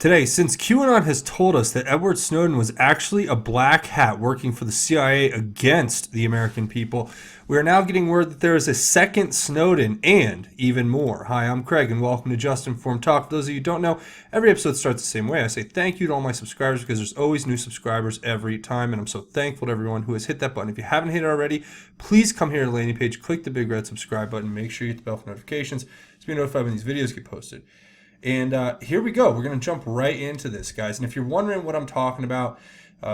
Today, since QAnon has told us that Edward Snowden was actually a black hat working for the CIA against the American people, we are now getting word that there is a second Snowden and even more. Hi, I'm Craig and welcome to Just Informed Talk. For those of you who don't know, every episode starts the same way. I say thank you to all my subscribers because there's always new subscribers every time, and I'm so thankful to everyone who has hit that button. If you haven't hit it already, please come here to the landing page, click the big red subscribe button, make sure you hit the bell for notifications to be notified when these videos get posted. And here we go. We're going to jump right into this, guys. And if you're wondering what I'm talking about,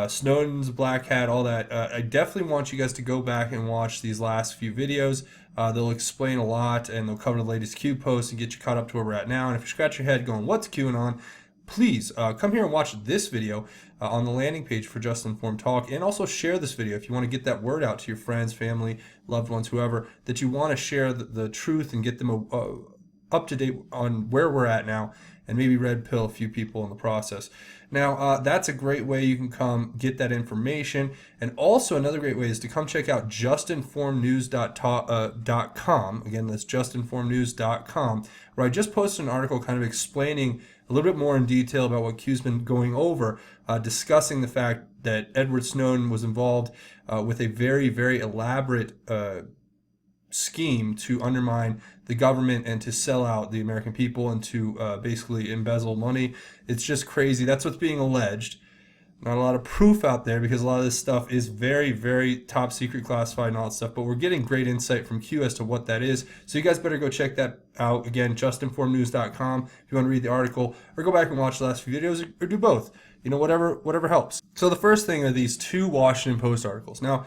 Snowden's black hat, all that, I definitely want you guys to go back and watch these last few videos. They'll explain a lot, and they'll cover the latest Q posts and get you caught up to where we're at now. And if you scratch your head going, what's QAnon? Please come here and watch this video on the landing page for Just Informed Talk, and also share this video if you want to get that word out to your friends, family, loved ones, whoever, that you want to share the truth and get them up to date on where we're at now, and maybe red pill a few people in the process. Now, that's a great way you can come get that information. And also another great way is to come check out justinformednews.com. Again, that's justinformednews.com, where I just posted an article kind of explaining a little bit more in detail about what Q's been going over, discussing the fact that Edward Snowden was involved with a very, very elaborate scheme to undermine the government and to sell out the American people and to basically embezzle money. It's just crazy. That's what's being alleged. Not a lot of proof out there because a lot of this stuff is very, very top secret, classified, and all that stuff. But we're getting great insight from Q as to what that is. So you guys better go check that out. Again, justinformednews.com if you want to read the article, or go back and watch the last few videos, or do both. You know, whatever helps. So the first thing are these two Washington Post articles. Now,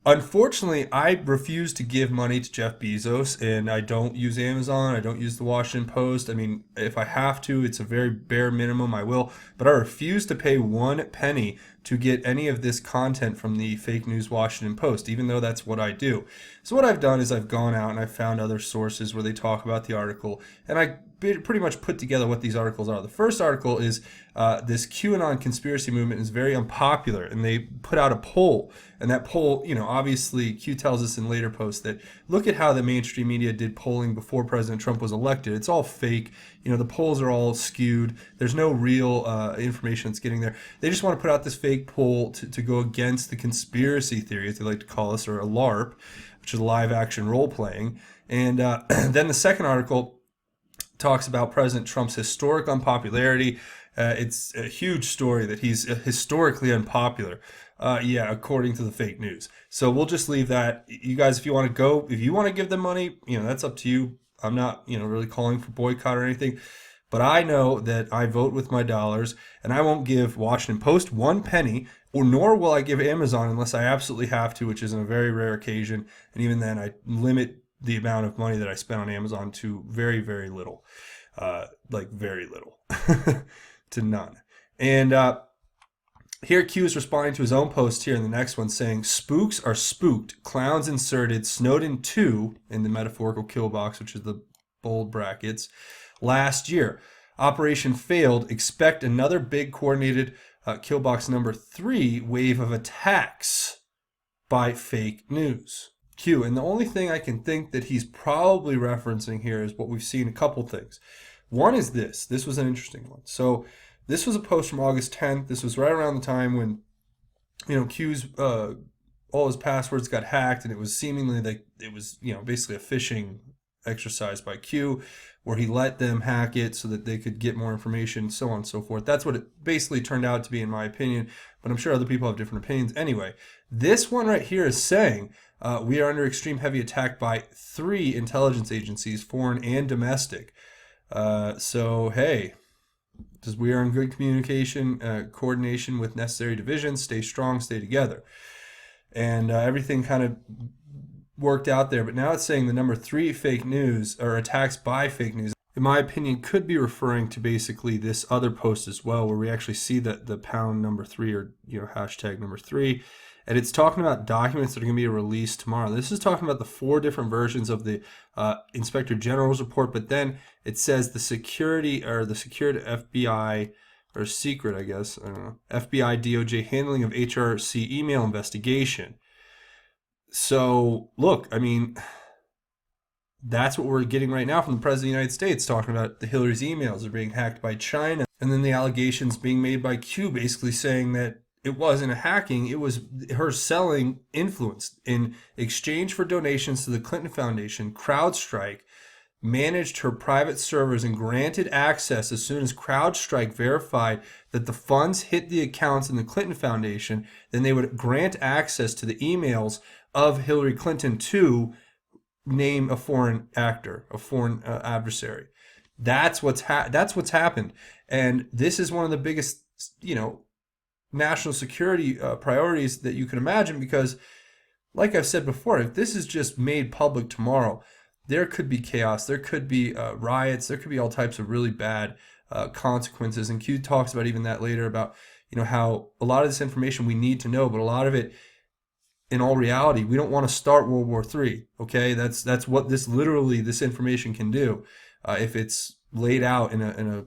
unfortunately, I refuse to give money to Jeff Bezos, and I don't use Amazon. I don't use the Washington Post. I mean, if I have to, it's a very bare minimum, I will. But I refuse to pay 1 penny to get any of this content from the fake news Washington Post, even though that's what I do. So what I've done is I've gone out and I've found other sources where they talk about the article, and I pretty much put together what these articles are. The first article is this QAnon conspiracy movement is very unpopular, and they put out a poll. And that poll, you know, obviously Q tells us in later posts that look at how the mainstream media did polling before President Trump was elected. It's all fake. You know, the polls are all skewed. There's no real information that's getting there. They just want to put out this fake poll to go against the conspiracy theory, as they like to call us, or a LARP, which is live action role playing. And then the second article talks about President Trump's historic unpopularity. It's a huge story that he's historically unpopular. Yeah, according to the fake news. So we'll just leave that. You guys, if you want to give them money, you know, that's up to you. I'm not, you know, really calling for boycott or anything. But I know that I vote with my dollars, and I won't give Washington Post 1 penny, or nor will I give Amazon unless I absolutely have to, which is on a very rare occasion. And even then, I limit the amount of money that I spend on Amazon to very, very little. Like very little to none. And here Q is responding to his own post here in the next one, saying, spooks are spooked. Clowns inserted Snowden 2 in the metaphorical kill box, which is the bold brackets, last year. Operation failed. Expect another big coordinated kill box number 3 wave of attacks by fake news. Q. And the only thing I can think that he's probably referencing here is what we've seen, a couple things. One is this. This was an interesting one. So this was a post from August 10th. This was right around the time when, you know, Q's all his passwords got hacked, and it was seemingly like it was, you know, basically a phishing exercise by Q, where he let them hack it so that they could get more information, so on and so forth. That's what it basically turned out to be, in my opinion, but I'm sure other people have different opinions. Anyway, this one right here is saying we are under extreme heavy attack by 3 intelligence agencies, foreign and domestic. So, hey, we are in good communication, coordination with necessary divisions. Stay strong, stay together. And everything kind of worked out there. But now it's saying the number 3 fake news, or attacks by fake news, in my opinion, could be referring to basically this other post as well, where we actually see the pound number 3, or, you know, hashtag number 3. And it's talking about documents that are going to be released tomorrow. This is talking about the 4 different versions of the Inspector General's report, but then it says the secured FBI, or secret, I guess, I don't know, FBI DOJ handling of HRC email investigation. So, look, I mean, that's what we're getting right now from the President of the United States, talking about the Hillary's emails are being hacked by China. And then the allegations being made by Q basically saying that it wasn't a hacking, it was her selling influence in exchange for donations to the Clinton Foundation. CrowdStrike managed her private servers and granted access as soon as CrowdStrike verified that the funds hit the accounts in the Clinton Foundation. Then they would grant access to the emails of Hillary Clinton to name a foreign actor, a foreign adversary. That's what's happened, and this is one of the biggest, national security priorities that you can imagine. Because, like I've said before, if this is just made public tomorrow, there could be chaos, there could be riots, there could be all types of really bad consequences. And Q talks about even that later, about how a lot of this information we need to know, but a lot of it, in all reality, we don't want to start World War III. Okay, that's what this information can do if it's laid out in a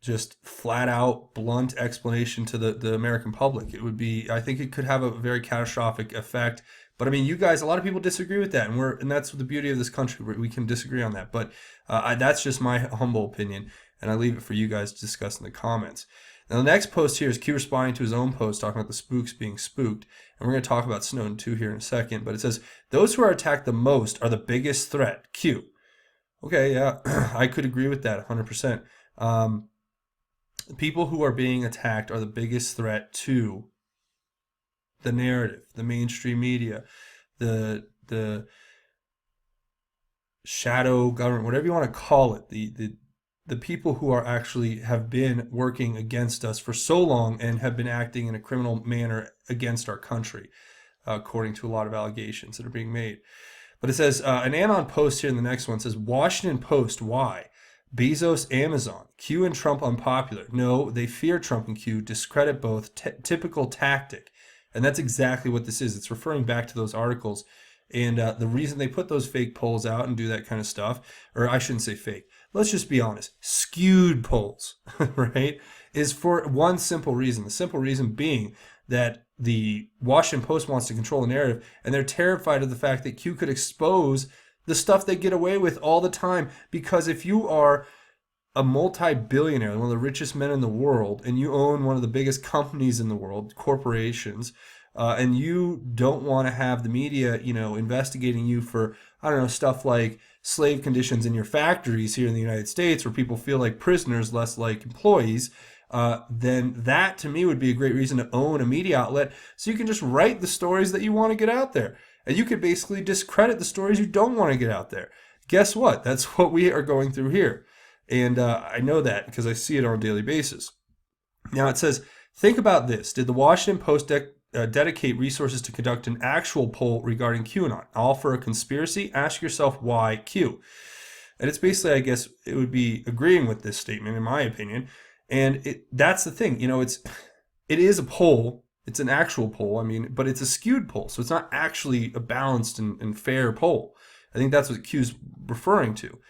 just flat out blunt explanation to the American public. It would be, I think it could have a very catastrophic effect. But I mean, you guys, a lot of people disagree with that, and that's the beauty of this country. We can disagree on that, but that's just my humble opinion, and I leave it for you guys to discuss in the comments. Now, the next post here is Q responding to his own post, talking about the spooks being spooked, and we're going to talk about Snowden too here in a second. But it says, those who are attacked the most are the biggest threat. Q. Okay, yeah, I could agree with that 100%. The people who are being attacked are the biggest threat to the narrative, the mainstream media, the shadow government, whatever you want to call it, the people who are actually have been working against us for so long and have been acting in a criminal manner against our country, according to a lot of allegations that are being made. But it says, an Anon post here in the next one says, Washington Post, why? Bezos, Amazon, Q and Trump unpopular. No, they fear Trump and Q, discredit both, typical tactic. And that's exactly what this is. It's referring back to those articles. And the reason they put those fake polls out and do that kind of stuff, or I shouldn't say fake, let's just be honest, skewed polls, right, is for one simple reason. The simple reason being that the Washington Post wants to control the narrative, and they're terrified of the fact that Q could expose the stuff they get away with all the time. Because if you are a multi-billionaire, one of the richest men in the world, and you own one of the biggest companies in the world, corporations, and you don't want to have the media, investigating you for, I don't know, stuff like slave conditions in your factories here in the United States, where people feel like prisoners, less like employees, then that to me would be a great reason to own a media outlet, so you can just write the stories that you want to get out there. And you could basically discredit the stories you don't want to get out there. Guess what? That's what we are going through here. And I know that because I see it on a daily basis. Now it says, think about this. Did the Washington Post dedicate resources to conduct an actual poll regarding QAnon? All for a conspiracy? Ask yourself why Q. And it's basically, I guess, it would be agreeing with this statement, in my opinion. And that's the thing. It is a poll. It's an actual poll, but it's a skewed poll. So it's not actually a balanced and fair poll. I think that's what Q's referring to.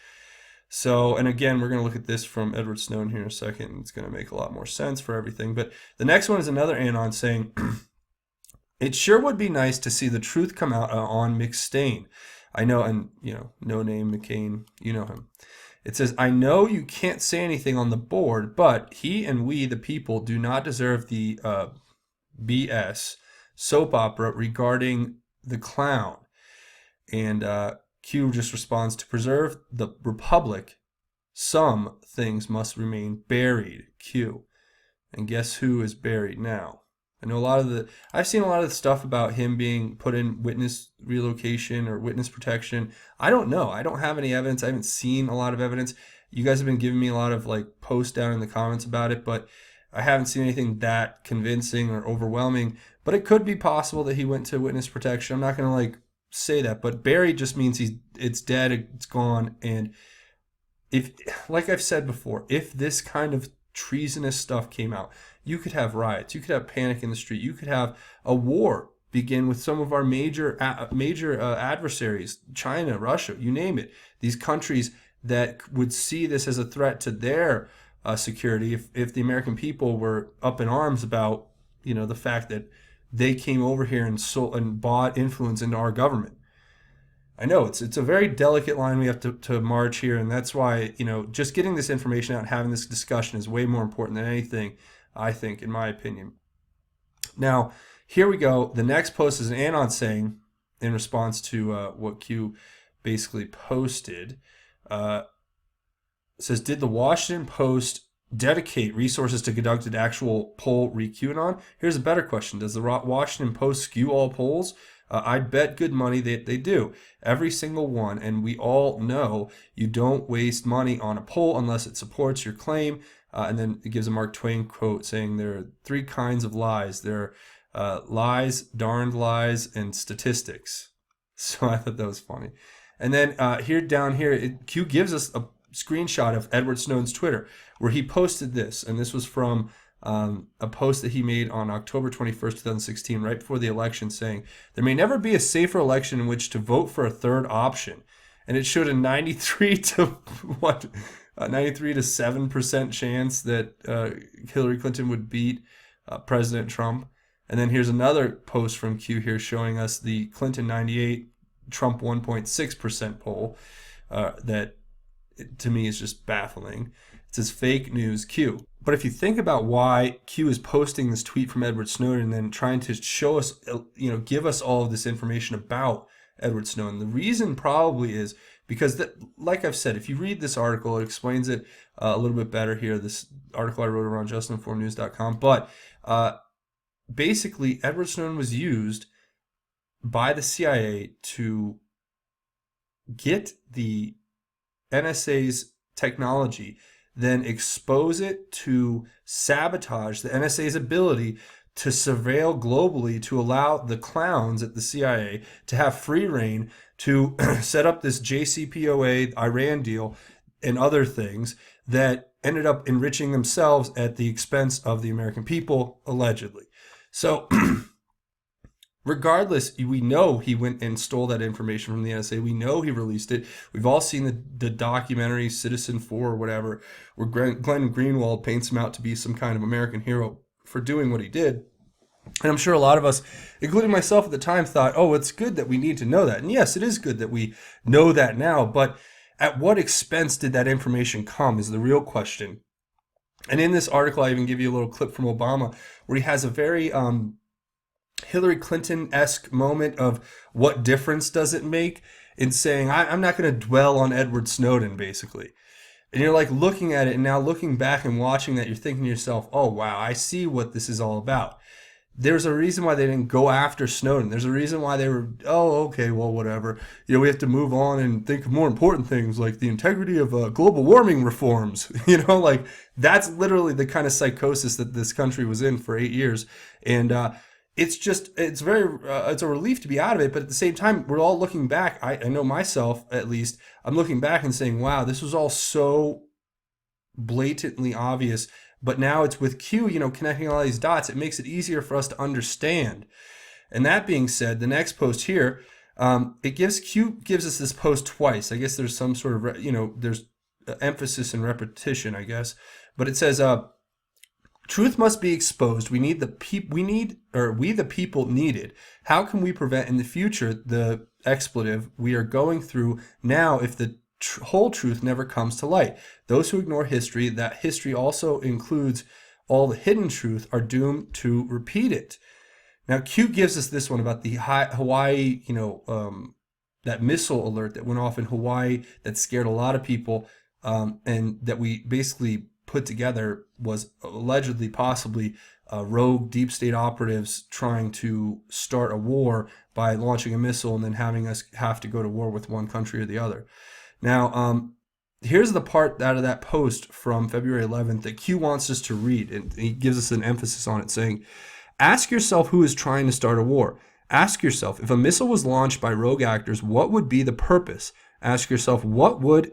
So, and again, we're going to look at this from Edward Snowden here in a second. It's going to make a lot more sense for everything. But the next one is another Anon saying, it sure would be nice to see the truth come out on McStain. I know, and, no name McCain, you know him. It says, I know you can't say anything on the board, but he and we, the people, do not deserve the BS soap opera regarding the clown. And Q just responds, to preserve the republic, some things must remain buried. Q. And guess who is buried now? I know I've seen a lot of the stuff about him being put in witness relocation or witness protection. I don't know. I don't have any evidence. I haven't seen a lot of evidence. You guys have been giving me a lot of posts down in the comments about it, but I haven't seen anything that convincing or overwhelming. But it could be possible that he went to witness protection. I'm not going to say that, but buried just means it's dead, it's gone. And if, like I've said before, if this kind of treasonous stuff came out, you could have riots, you could have panic in the street, you could have a war begin with some of our major adversaries, China, Russia, you name it. These countries that would see this as a threat to their security, if the American people were up in arms about the fact that they came over here and bought influence into our government. I know it's a very delicate line we have to march here, and that's why, just getting this information out and having this discussion is way more important than anything, I think, in my opinion. Now, here we go. The next post is an Anon saying, in response to what Q basically posted. It says, did the Washington Post dedicate resources to conduct an actual poll re-QAnon? Here's a better question. Does the Washington Post skew all polls? I'd bet good money that they do. Every single one. And we all know you don't waste money on a poll unless it supports your claim. And then it gives a Mark Twain quote saying there are three kinds of lies. There are lies, darned lies, and statistics. So I thought that was funny. And then down here, Q gives us a screenshot of Edward Snowden's Twitter where he posted this. And this was from a post that he made on October 21st, 2016, right before the election, saying, there may never be a safer election in which to vote for a third option. And it showed a 93 to 7% chance that Hillary Clinton would beat President Trump. And then here's another post from Q here showing us the Clinton 98, Trump 1.6% poll that to me is just baffling. It says fake news Q. But if you think about why Q is posting this tweet from Edward Snowden and then trying to show us, give us all of this information about Edward Snowden, the reason probably is because, like I've said, if you read this article, it explains it a little bit better here. This article I wrote around justinformednews.com. But basically, Edward Snowden was used by the CIA to get the NSA's technology, then expose it to sabotage the NSA's ability to surveil globally, to allow the clowns at the CIA to have free reign to set up this JCPOA Iran deal and other things that ended up enriching themselves at the expense of the American people, allegedly. So regardless, we know he went and stole that information from the NSA. We know he released it. We've all seen the documentary Citizen 4 or whatever, where Glenn Greenwald paints him out to be some kind of American hero for doing what he did. And I'm sure a lot of us, including myself at the time, thought, oh, it's good that we need to know that. And yes, it is good that we know that now. But at what expense did that information come is the real question. And in this article, I even give you a little clip from Obama where he has a very Hillary Clinton-esque moment of what difference does it make in saying, I'm not going to dwell on Edward Snowden, basically. And you're like looking at it and now looking back and watching that, you're thinking to yourself, oh, wow, I see what this is all about. There's a reason why they didn't go after Snowden. There's a reason why they were, oh, okay, well, whatever. We have to move on and think of more important things like the integrity of global warming reforms. That's literally the kind of psychosis that this country was in for 8 years. And it's a relief to be out of it. But at the same time, we're all looking back. I know myself, at least, I'm looking back and saying, wow, this was all so blatantly obvious. But now it's with Q, connecting all these dots, it makes it easier for us to understand. And that being said, the next post here, Q gives us this post twice. I guess there's some sort of, there's emphasis and repetition, I guess. But it says, truth must be exposed. We the people need it. How can we prevent in the future the expletive we are going through now if the whole truth never comes to light? Those who ignore history, that history also includes all the hidden truth, are doomed to repeat it. Now, Q gives us this one about the Hawaii, that missile alert that went off in Hawaii that scared a lot of people, and that we basically put together was allegedly, possibly, rogue deep state operatives trying to start a war by launching a missile and then having us have to go to war with one country or the other. Now, here's the part out of that post from February 11th that Q wants us to read, and he gives us an emphasis on it, saying, ask yourself who is trying to start a war. Ask yourself, if a missile was launched by rogue actors, what would be the purpose? Ask yourself,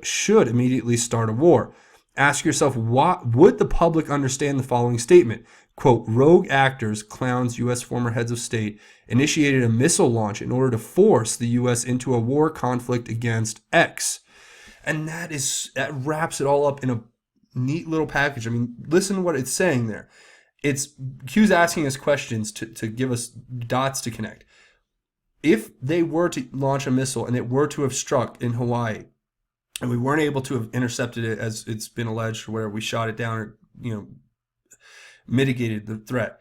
should immediately start a war? Ask yourself, would the public understand the following statement? Quote, rogue actors, clowns, U.S. former heads of state, initiated a missile launch in order to force the U.S. into a war conflict against X. And that wraps it all up in a neat little package. I mean, listen to what it's saying there. Q's asking us questions to give us dots to connect. if they were to launch a missile and it were to have struck in Hawaii, and we weren't able to have intercepted it as it's been alleged, where we shot it down or mitigated the threat,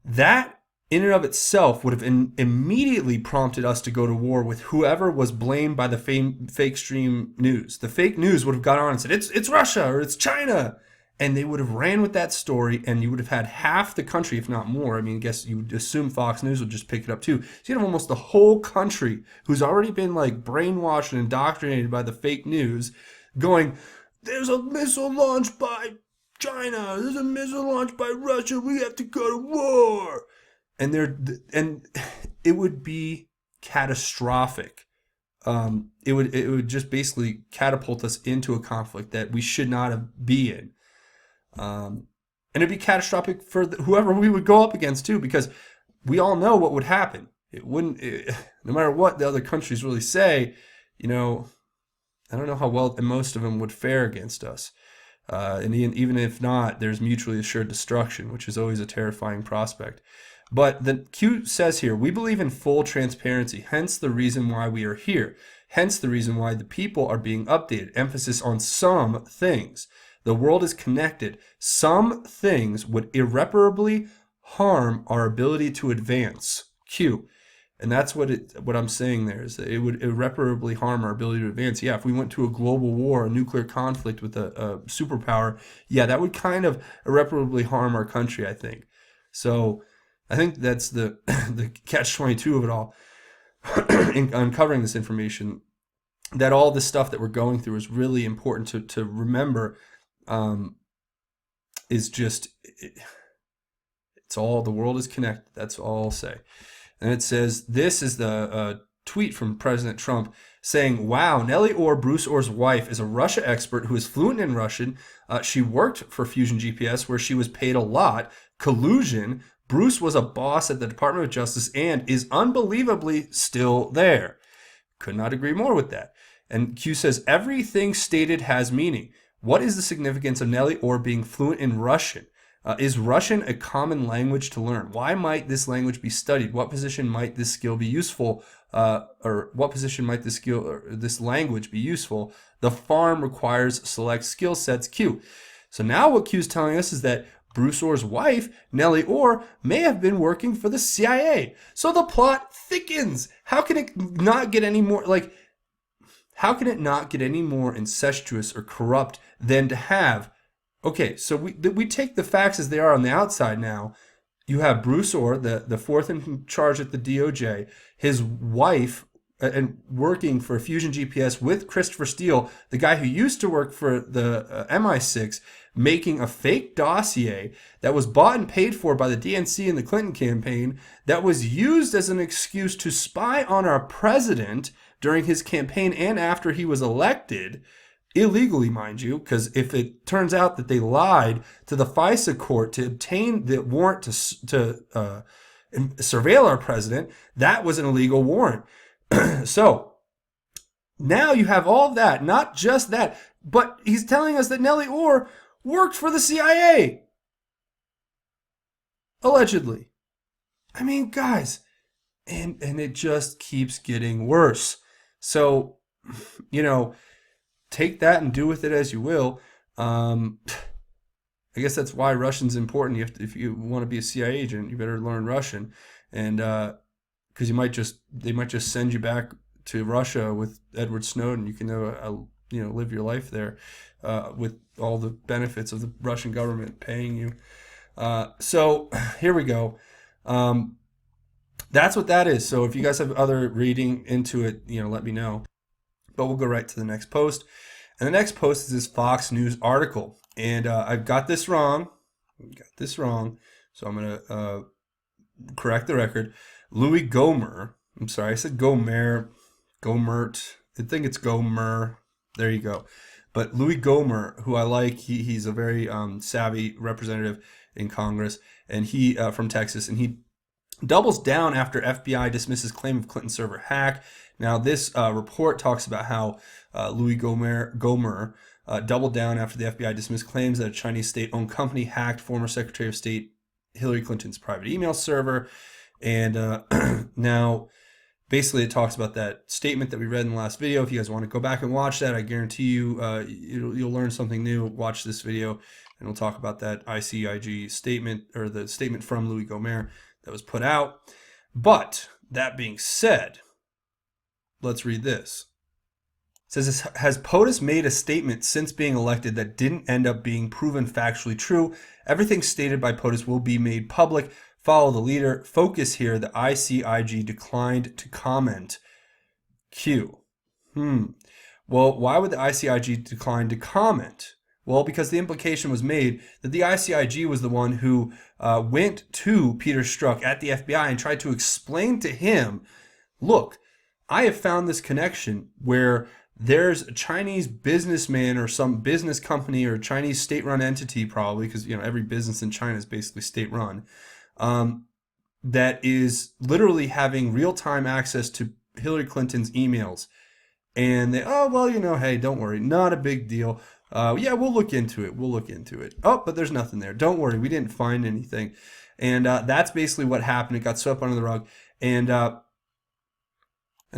that in and of itself would have immediately prompted us to go to war with whoever was blamed by the fake stream news. The fake news would have got on and said, it's Russia or it's China. And they would have ran with that story, and you would have had half the country, if not more. I mean, I guess you would assume Fox News would just pick it up too. So you'd have almost the whole country who's already been like brainwashed and indoctrinated by the fake news going, there's a missile launched by China, there's a missile launched by Russia, we have to go to war. And it would be catastrophic. It would just basically catapult us into a conflict that we should not be in. And it'd be catastrophic for whoever we would go up against too, because we all know what would happen. No matter what the other countries really say, I don't know how well most of them would fare against us. And even if not, there's mutually assured destruction, which is always a terrifying prospect. But the Q says here, we believe in full transparency, hence the reason why we are here. Hence the reason why the people are being updated. Emphasis on some things. The world is connected. Some things would irreparably harm our ability to advance. Q. And that's what I'm saying there is that it would irreparably harm our ability to advance. Yeah, if we went to a global war, a nuclear conflict with a superpower, yeah, that would kind of irreparably harm our country, I think. So I think that's the catch-22 of it all, in uncovering this information, that all this stuff that we're going through is really important to remember. Is just, it's all, the world is connected. That's all I'll say. And it says, this is the tweet from President Trump saying, wow, Nellie Orr, Bruce Orr's wife, is a Russia expert who is fluent in Russian. She worked for Fusion GPS where she was paid a lot. Collusion. Bruce was a boss at the Department of Justice and is unbelievably still there. Could not agree more with that. And Q says, everything stated has meaning. What is the significance of Nellie Orr being fluent in Russian? Is Russian a common language to learn? Why might this language be studied? What position might this skill be useful? Or what position might this skill or this language be useful? The farm requires select skill sets. Q. So now what Q is telling us is that Bruce Orr's wife, Nellie Orr, may have been working for the CIA. So the plot thickens. How can it not get any more how can it not get any more incestuous or corrupt than to have? Okay, so we take the facts as they are on the outside now. You have Bruce Orr, the fourth in charge at the DOJ, his wife, and working for Fusion GPS with Christopher Steele, the guy who used to work for the MI6, making a fake dossier that was bought and paid for by the DNC and the Clinton campaign, that was used as an excuse to spy on our president during his campaign and after he was elected, illegally, mind you, because if it turns out that they lied to the FISA court to obtain the warrant to surveil our president, that was an illegal warrant. So now you have all of that, not just that, but he's telling us that Nellie Orr worked for the CIA. Allegedly. I mean, guys, and it just keeps getting worse. So, take that and do with it as you will. I guess that's why Russian's important. If you want to be a CIA agent, you better learn Russian, and because they might just send you back to Russia with Edward Snowden. You can live your life there with all the benefits of the Russian government paying you. So here we go. That's what that is. So if you guys have other reading into it, let me know. But we'll go right to the next post. And the next post is this Fox News article. And I've got this wrong. So I'm going to correct the record. Louis Gohmert. I'm sorry, I said Gohmert. I think it's Gohmert. There you go. But Louis Gohmert, who I like, he's a very savvy representative in Congress, and he from Texas, and he doubles down after FBI dismisses claim of Clinton server hack. Now, this report talks about how Louis Gohmert doubled down after the FBI dismissed claims that a Chinese state-owned company hacked former Secretary of State Hillary Clinton's private email server. And now basically it talks about that statement that we read in the last video. If you guys want to go back and watch that, I guarantee you you'll learn something new. Watch this video and we'll talk about that ICIG statement, or the statement from Louis Gohmert that was put out. But that being said, let's read this. It says, has POTUS made a statement since being elected that didn't end up being proven factually true? Everything stated by POTUS will be made public. Follow the leader. Focus here. The ICIG declined to comment. Q. Well, why would the ICIG decline to comment? Well, because the implication was made that the ICIG was the one who went to Peter Strzok at the FBI and tried to explain to him, look, I have found this connection where there's a Chinese businessman or some business company or Chinese state-run entity, probably, because every business in China is basically state-run, that is literally having real-time access to Hillary Clinton's emails. And they, hey, don't worry, not a big deal. Yeah, we'll look into it. Oh, but there's nothing there. Don't worry, we didn't find anything. And that's basically what happened. It got swept under the rug. And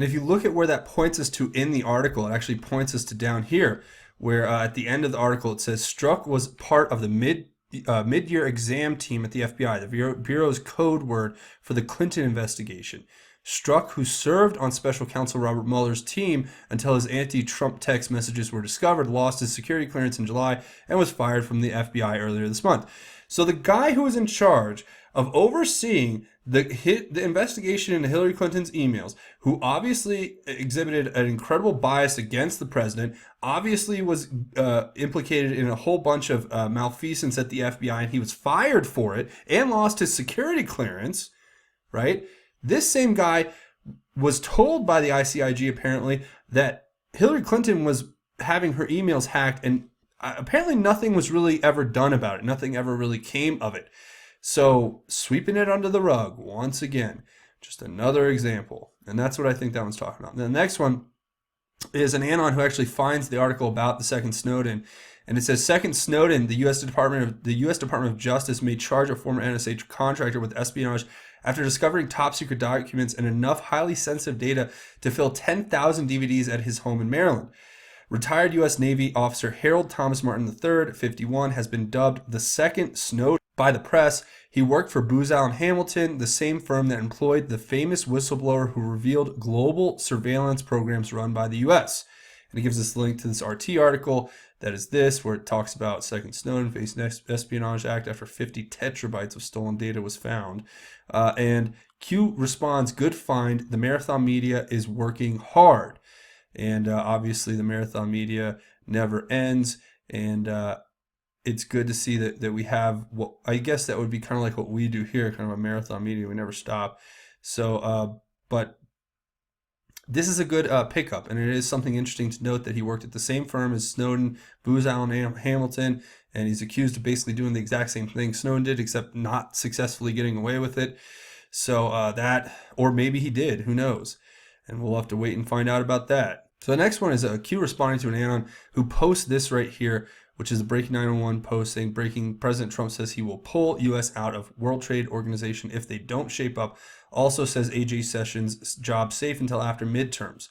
if you look at where that points us to in the article, it actually points us to down here, where at the end of the article it says Strzok was part of the mid-year exam team at the FBI, the Bureau's code word for the Clinton investigation. Strzok, who served on Special Counsel Robert Mueller's team until his anti-Trump text messages were discovered, lost his security clearance in July and was fired from the FBI earlier this month. So the guy who was in charge of overseeing the investigation into Hillary Clinton's emails, who obviously exhibited an incredible bias against the president, obviously was implicated in a whole bunch of malfeasance at the FBI, and he was fired for it and lost his security clearance, right? This same guy was told by the ICIG, apparently, that Hillary Clinton was having her emails hacked, and apparently nothing was really ever done about it. Nothing ever really came of it. So sweeping it under the rug once again, just another example. And that's what I think that one's talking about. And the next one is an Anon who actually finds the article about the second Snowden. And it says, second Snowden, the U.S. Department of Justice may charge a former NSA contractor with espionage after discovering top secret documents and enough highly sensitive data to fill 10,000 DVDs at his home in Maryland. Retired U.S. Navy officer Harold Thomas Martin III, 51, has been dubbed the second Snowden by the press. He worked for Booz Allen Hamilton, the same firm that employed the famous whistleblower who revealed global surveillance programs run by the U.S. And it gives us a link to this RT article that is this, where it talks about second Snowden facing Espionage Act after 50 tetrabytes of stolen data was found. And Q responds, good find, the Marathon Media is working hard. And obviously the Marathon Media never ends. And it's good to see that we have what I guess that would be kind of like what we do here, kind of a Marathon Media. We never stop. So, but this is a good pickup, and it is something interesting to note that he worked at the same firm as Snowden, Booz Allen Hamilton, and he's accused of basically doing the exact same thing Snowden did, except not successfully getting away with it. So or maybe he did, who knows? And we'll have to wait and find out about that. So the next one is a Q responding to an Anon who posts this right here, which is a Breaking 911 post saying, President Trump says he will pull U.S. out of World Trade Organization if they don't shape up. Also says A.J. Sessions' job safe until after midterms.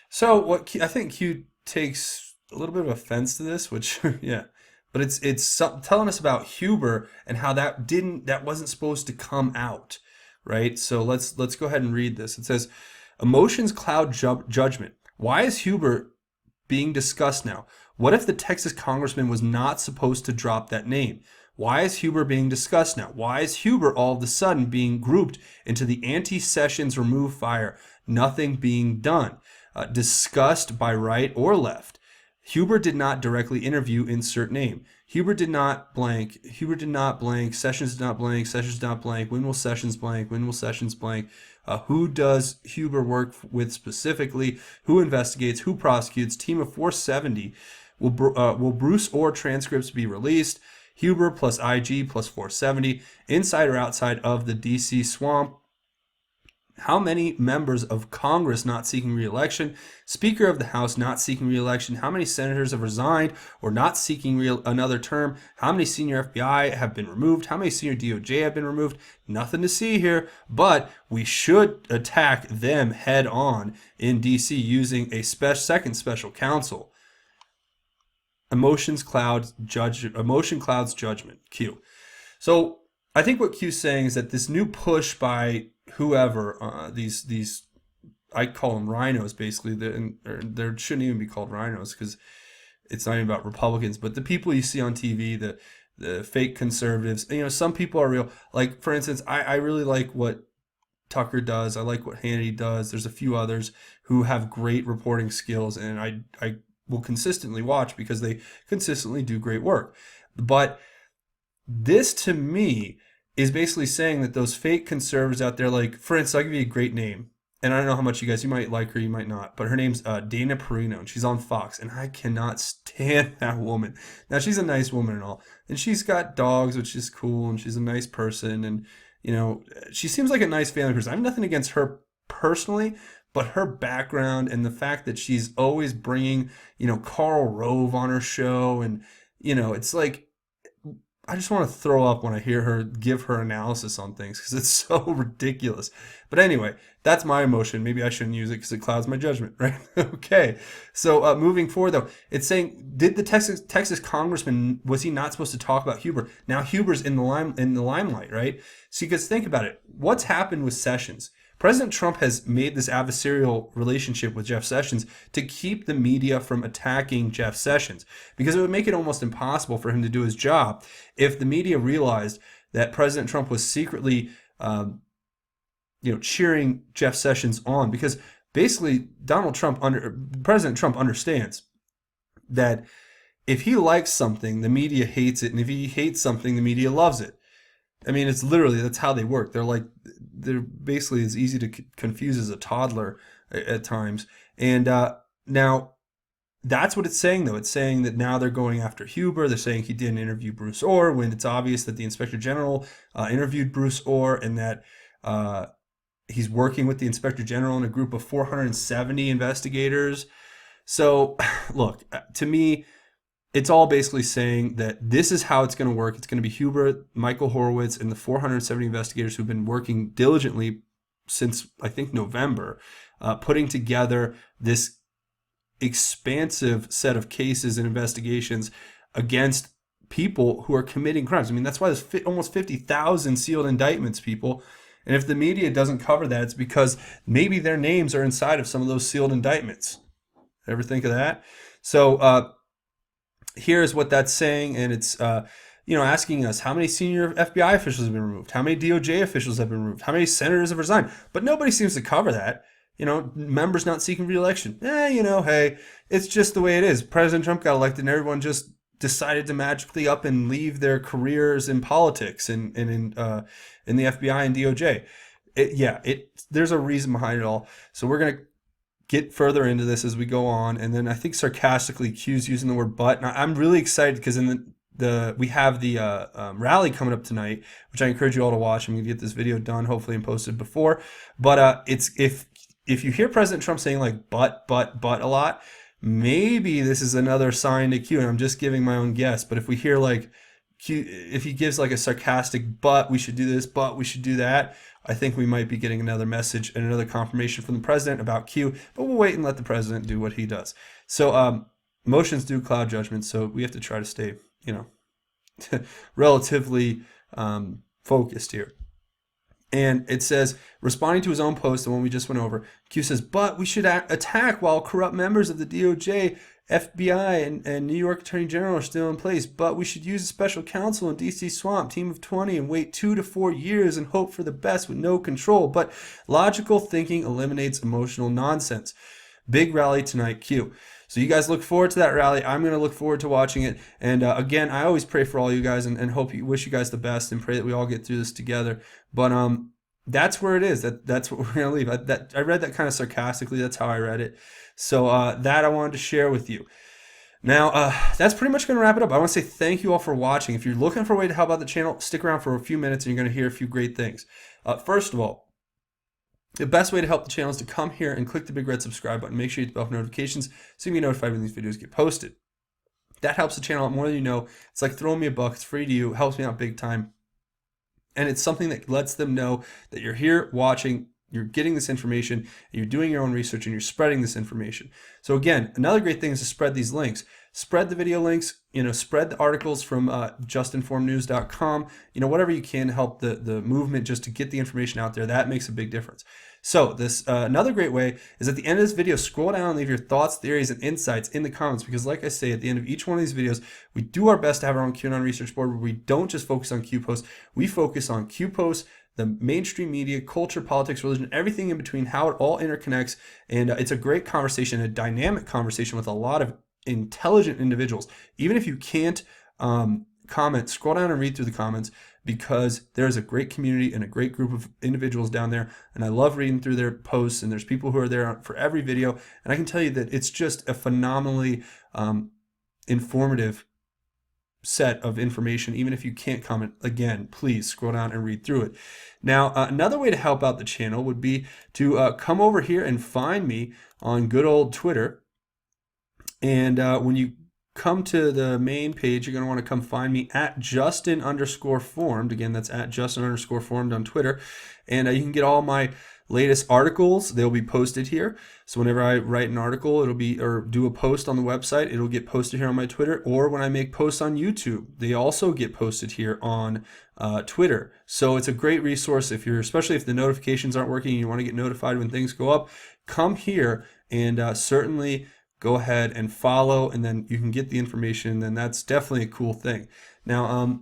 So I think Q takes a little bit of offense to this, which, yeah. But it's telling us about Huber and how that wasn't supposed to come out, right? So let's go ahead and read this. It says, emotions cloud judgment. Why is Huber being discussed now? What if the Texas congressman was not supposed to drop that name? Why is Huber being discussed now? Why is Huber all of a sudden being grouped into the anti-Sessions remove fire? Nothing being done. Discussed by right or left. Huber did not directly interview insert name. Huber did not blank. Huber did not blank. Sessions did not blank. Sessions did not blank. When will Sessions blank? When will Sessions blank? Who does Huber work with specifically? Who investigates? Who prosecutes? Team of 470. Will Bruce Orr transcripts be released? Huber plus IG plus 470. Inside or outside of the DC swamp? How many members of Congress not seeking re-election? Speaker of the House not seeking re-election? How many senators have resigned or not seeking another term? How many senior FBI have been removed? How many senior DOJ have been removed? Nothing to see here, but we should attack them head on in DC using a second special counsel. Emotion clouds judgment. Q. So I think what Q's saying is that this new push by whoever, these I call them rhinos, basically. There shouldn't even be called rhinos because it's not even about Republicans, but the people you see on TV, the fake conservatives. Some people are real. Like, for instance, I really like what Tucker does. I like what Hannity does. There's a few others who have great reporting skills, and I will consistently watch because they consistently do great work. But this, to me, is basically saying that those fake conservatives out there, like, for instance, I'll give you a great name. And I don't know how much you might like her, you might not. But her name's Dana Perino, and she's on Fox. And I cannot stand that woman. Now, she's a nice woman and all. And she's got dogs, which is cool. And she's a nice person. And, she seems like a nice family person. I have nothing against her personally. But her background and the fact that she's always bringing, Karl Rove on her show. And, it's like, I just want to throw up when I hear her give her analysis on things because it's so ridiculous. But anyway, that's my emotion. Maybe I shouldn't use it because it clouds my judgment, right? Okay. So moving forward, though, it's saying, did the Texas congressman, was he not supposed to talk about Huber? Now Huber's in the limelight, right? So because think about it. What's happened with Sessions? President Trump has made this adversarial relationship with Jeff Sessions to keep the media from attacking Jeff Sessions, because it would make it almost impossible for him to do his job if the media realized that President Trump was secretly, cheering Jeff Sessions on. Because basically, President Trump understands that if he likes something, the media hates it, and if he hates something, the media loves it. I mean, it's literally, that's how they work. They're basically as easy to confuse as a toddler at times. And now, that's what it's saying, though. It's saying that now they're going after Huber. They're saying he didn't interview Bruce Orr when it's obvious that the Inspector General interviewed Bruce Orr, and that he's working with the Inspector General in a group of 470 investigators. So, look, to me, it's all basically saying that this is how it's going to work. It's going to be Huber, Michael Horowitz, and the 470 investigators who've been working diligently since, I think, November, putting together this expansive set of cases and investigations against people who are committing crimes. I mean, that's why there's almost 50,000 sealed indictments, people. And if the media doesn't cover that, it's because maybe their names are inside of some of those sealed indictments. Ever think of that? So, here's what that's saying, and it's asking us how many senior FBI officials have been removed, how many DOJ officials have been removed, how many senators have resigned, but nobody seems to cover that. Members not seeking re-election. Hey, it's just the way it is. President Trump got elected, and everyone just decided to magically up and leave their careers in politics and in the FBI and DOJ. There's a reason behind it all. So we're gonna get further into this as we go on, and then I think sarcastically Q's using the word "but." And I'm really excited because in we have the rally coming up tonight, which I encourage you all to watch. I'm gonna get this video done, hopefully, and posted before. But it's if you hear President Trump saying like but a lot, maybe this is another sign to Q. And I'm just giving my own guess. But if we hear like Q, if he gives like a sarcastic "but we should do this, but we should do that," I think we might be getting another message and another confirmation from the president about Q, but we'll wait and let the president do what he does. So emotions do cloud judgment, so we have to try to stay, relatively focused here. And it says, responding to his own post, the one we just went over, Q says, but we should attack while corrupt members of the DOJ, FBI, and New York Attorney General are still in place. But we should use a special counsel in DC Swamp, team of 20, and wait 2 to 4 years and hope for the best with no control. But logical thinking eliminates emotional nonsense. Big rally tonight, Q. So you guys look forward to that rally. I'm going to look forward to watching it. And again, I always pray for all you guys and wish you guys the best and pray that we all get through this together. But that's where it is. That's what we're going to leave. I read that kind of sarcastically. That's how I read it. So that I wanted to share with you. Now, that's pretty much going to wrap it up. I want to say thank you all for watching. If you're looking for a way to help out the channel, stick around for a few minutes and you're going to hear a few great things. First of all, The best way to help the channel is to come here and click the big red subscribe button. Make sure you hit the bell for notifications so you can be notified when these videos get posted. That helps the channel out more than you know. It's like throwing me a buck. It's free to you. It helps me out big time. And it's something that lets them know that you're here watching, you're getting this information, and you're doing your own research, and you're spreading this information. So again, another great thing is to spread these links. Spread the video links, spread the articles from justinformednews.com, whatever you can to help the movement just to get the information out there. That makes a big difference. So this another great way is at the end of this video, scroll down and leave your thoughts, theories, and insights in the comments, because like I say, at the end of each one of these videos, we do our best to have our own QAnon research board where we don't just focus on Q posts, we focus on Q posts, the mainstream media, culture, politics, religion, everything in between, how it all interconnects. And it's a great conversation, a dynamic conversation with a lot of intelligent individuals. Even if you can't comment, scroll down and read through the comments, because there's a great community and a great group of individuals down there, and I love reading through their posts, and there's people who are there for every video, and I can tell you that it's just a phenomenally informative set of information. Even if you can't comment, again, please scroll down and read through it. Now, another way to help out the channel would be to come over here and find me on good old Twitter, and when you come to the main page, you're going to want to come find me at Justin_formed. Again, that's at Justin_formed on Twitter. And you can get all my latest articles. They'll be posted here. So whenever I write an article, or do a post on the website, it'll get posted here on my Twitter. Or when I make posts on YouTube, they also get posted here on Twitter. So it's a great resource especially if the notifications aren't working and you want to get notified when things go up. Come here and certainly go ahead and follow, and then you can get the information, and that's definitely a cool thing. Now,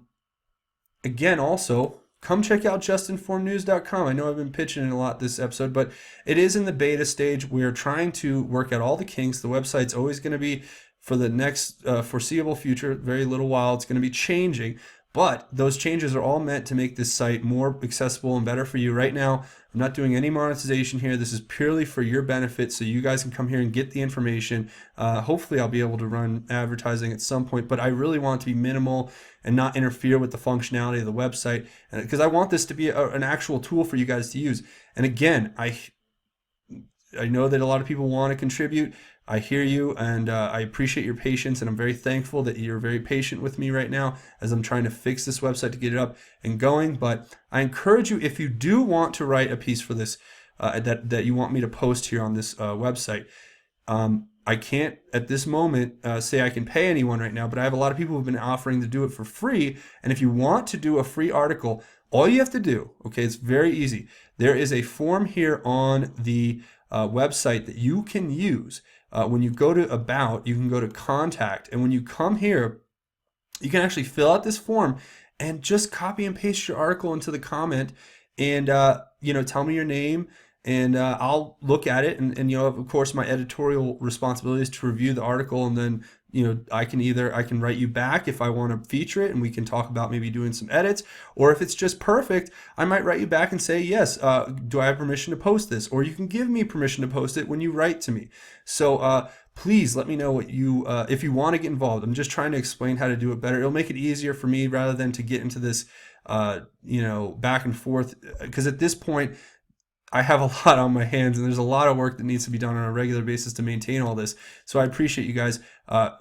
again, also, come check out justinformednews.com. I know I've been pitching it a lot this episode, but it is in the beta stage. We are trying to work out all the kinks. The website's always going to be, for the next foreseeable future, very little while, it's going to be changing. But those changes are all meant to make this site more accessible and better for you. Right now, I'm not doing any monetization here. This is purely for your benefit, so you guys can come here and get the information. Hopefully, I'll be able to run advertising at some point, but I really want it to be minimal and not interfere with the functionality of the website, because I want this to be an actual tool for you guys to use. And again, I know that a lot of people want to contribute. I hear you, and I appreciate your patience, and I'm very thankful that you're very patient with me right now as I'm trying to fix this website to get it up and going. But I encourage you, if you do want to write a piece for this that you want me to post here on this website, I can't at this moment say I can pay anyone right now, but I have a lot of people who've been offering to do it for free. And if you want to do a free article, all you have to do, okay, it's very easy. There is a form here on the website that you can use. When you go to About, you can go to Contact, and when you come here, you can actually fill out this form and just copy and paste your article into the comment, and tell me your name, and I'll look at it, and of course my editorial responsibility is to review the article, and then I can write you back if I want to feature it, and we can talk about maybe doing some edits, or if it's just perfect, I might write you back and say, yes, do I have permission to post this? Or you can give me permission to post it when you write to me. So please let me know what if you want to get involved. I'm just trying to explain how to do it better. It'll make it easier for me rather than to get into this back and forth, because at this point I have a lot on my hands, and there's a lot of work that needs to be done on a regular basis to maintain all this. So I appreciate you guys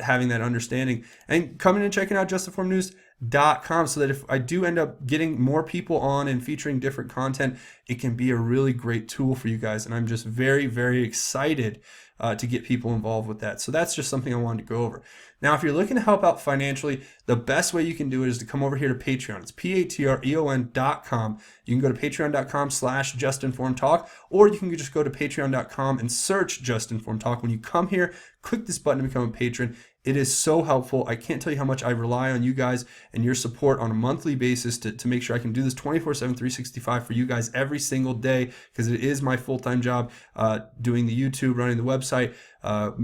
having that understanding and coming and checking out justinformednews.com, so that if I do end up getting more people on and featuring different content, it can be a really great tool for you guys. And I'm just very, very excited to get people involved with that. So that's just something I wanted to go over. Now, if you're looking to help out financially, the best way you can do it is to come over here to Patreon. It's patreon.com. You can go to patreon.com/justinformedtalk, or you can just go to patreon.com and search justinformedtalk. When you come here, click this button to become a patron. It is so helpful. I can't tell you how much I rely on you guys and your support on a monthly basis to make sure I can do this 24/7, 365 for you guys every single day, because it is my full-time job doing the YouTube, running the website,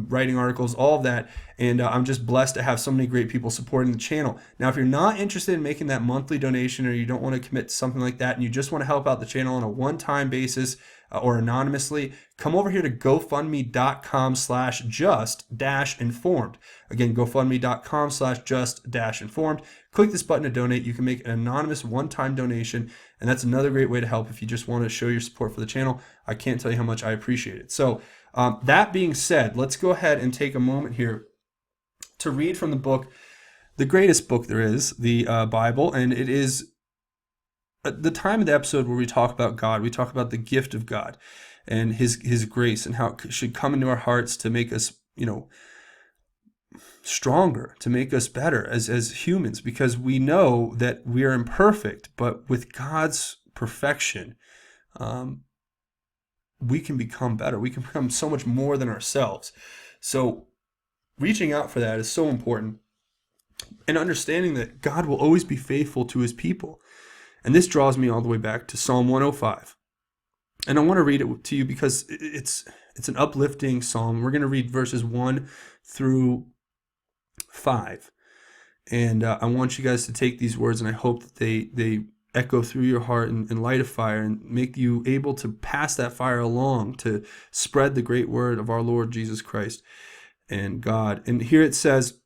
writing articles, all of that. And I'm just blessed to have so many great people supporting the channel. Now, if you're not interested in making that monthly donation, or you don't want to commit to something like that, and you just want to help out the channel on a one-time basis or anonymously, come over here to gofundme.com/just-informed. Again, GoFundMe.com/just-informed. Click this button to donate. You can make an anonymous one-time donation, and that's another great way to help if you just want to show your support for the channel. I can't tell you how much I appreciate it. So that being said, let's go ahead and take a moment here to read from the book, the greatest book there is, the Bible, and it is the time of the episode where we talk about God. We talk about the gift of God and his grace and how it should come into our hearts to make us, stronger, to make us better as humans, because we know that we are imperfect, but with God's perfection, we can become better. We can become so much more than ourselves. So reaching out for that is so important, and understanding that God will always be faithful to his people. And this draws me all the way back to Psalm 105. And I want to read it to you because it's an uplifting psalm. We're going to read verses 1 through 5. And I want you guys to take these words, and I hope that they echo through your heart and light a fire and make you able to pass that fire along to spread the great word of our Lord Jesus Christ and God. And here it says,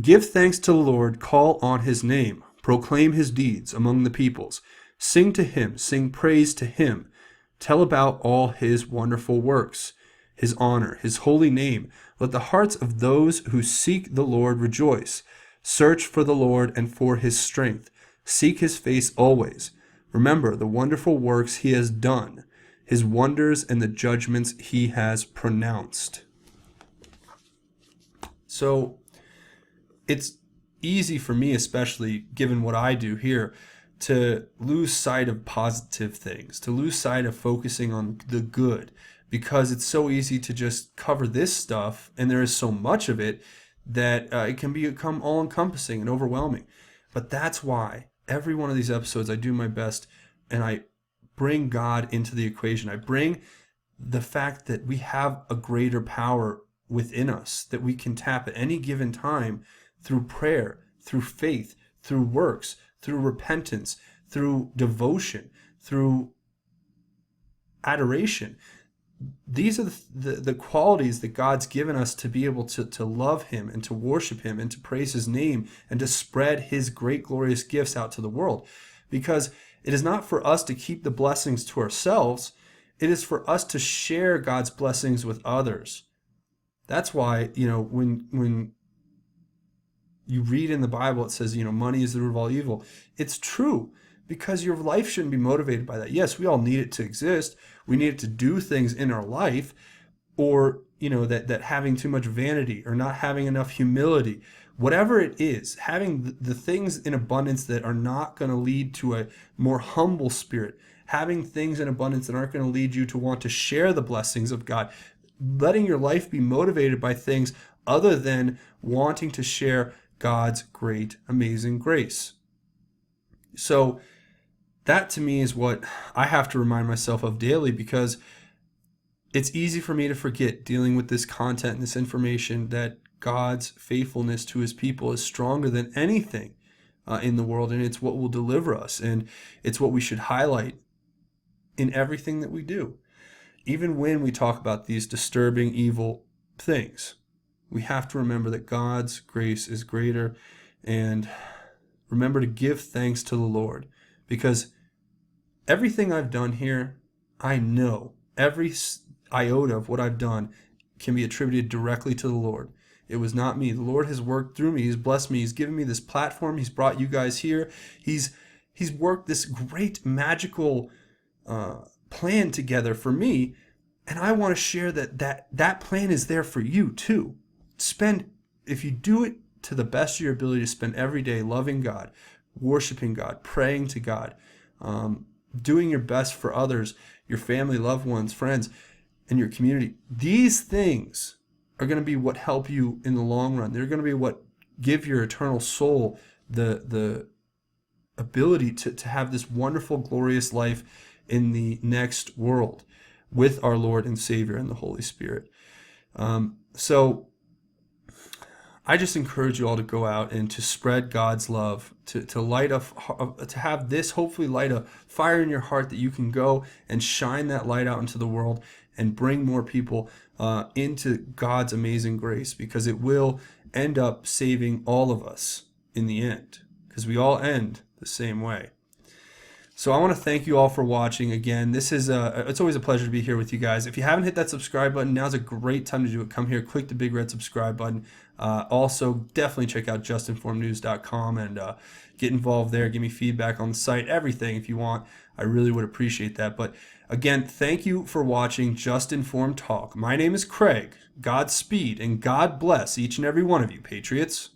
"Give thanks to the Lord, call on his name, proclaim his deeds among the peoples. Sing to him, sing praise to him. Tell about all his wonderful works, his honor, his holy name. Let the hearts of those who seek the Lord rejoice. Search for the Lord and for his strength. Seek his face always. Remember the wonderful works he has done, his wonders and the judgments he has pronounced." So it's easy for me, especially given what I do here, to lose sight of positive things, to lose sight of focusing on the good, because it's so easy to just cover this stuff, and there is so much of it that it can become all-encompassing and overwhelming. But that's why every one of these episodes I do my best, and I bring God into the equation. I bring the fact that we have a greater power within us that we can tap at any given time through prayer, through faith, through works, through repentance, through devotion, through adoration. These are the qualities that God's given us to be able to love him and to worship him and to praise his name and to spread his great glorious gifts out to the world. Because it is not for us to keep the blessings to ourselves. It is for us to share God's blessings with others. That's why, when you read in the Bible, it says, money is the root of all evil. It's true, because your life shouldn't be motivated by that. Yes, we all need it to exist. We need it to do things in our life, or, that having too much vanity or not having enough humility, whatever it is, having the things in abundance that are not going to lead to a more humble spirit, having things in abundance that aren't going to lead you to want to share the blessings of God, letting your life be motivated by things other than wanting to share God's great, amazing grace. So that to me is what I have to remind myself of daily, because it's easy for me to forget, dealing with this content and this information, that God's faithfulness to his people is stronger than anything in the world, and it's what will deliver us, and it's what we should highlight in everything that we do. Even when we talk about these disturbing, evil things, we have to remember that God's grace is greater, and remember to give thanks to the Lord, because everything I've done here, I know every iota of what I've done can be attributed directly to the Lord. It was not me. The Lord has worked through me. He's blessed me. He's given me this platform. He's brought you guys here. He's worked this great magical plan together for me, and I want to share that plan is there for you too. If you do it to the best of your ability, to spend every day loving God, worshiping God, praying to God, doing your best for others, your family, loved ones, friends, and your community. These things are going to be what help you in the long run. They're going to be what give your eternal soul the ability to have this wonderful, glorious life in the next world with our Lord and Savior and the Holy Spirit. So I just encourage you all to go out and to spread God's love, to have this hopefully light a fire in your heart that you can go and shine that light out into the world and bring more people into God's amazing grace, because it will end up saving all of us in the end, because we all end the same way. So I want to thank you all for watching. Again, it's always a pleasure to be here with you guys. If you haven't hit that subscribe button, now's a great time to do it. Come here, click the big red subscribe button. Also, definitely check out justinformednews.com and get involved there. Give me feedback on the site, everything if you want. I really would appreciate that. But again, thank you for watching Just Informed Talk. My name is Craig. Godspeed and God bless each and every one of you, Patriots.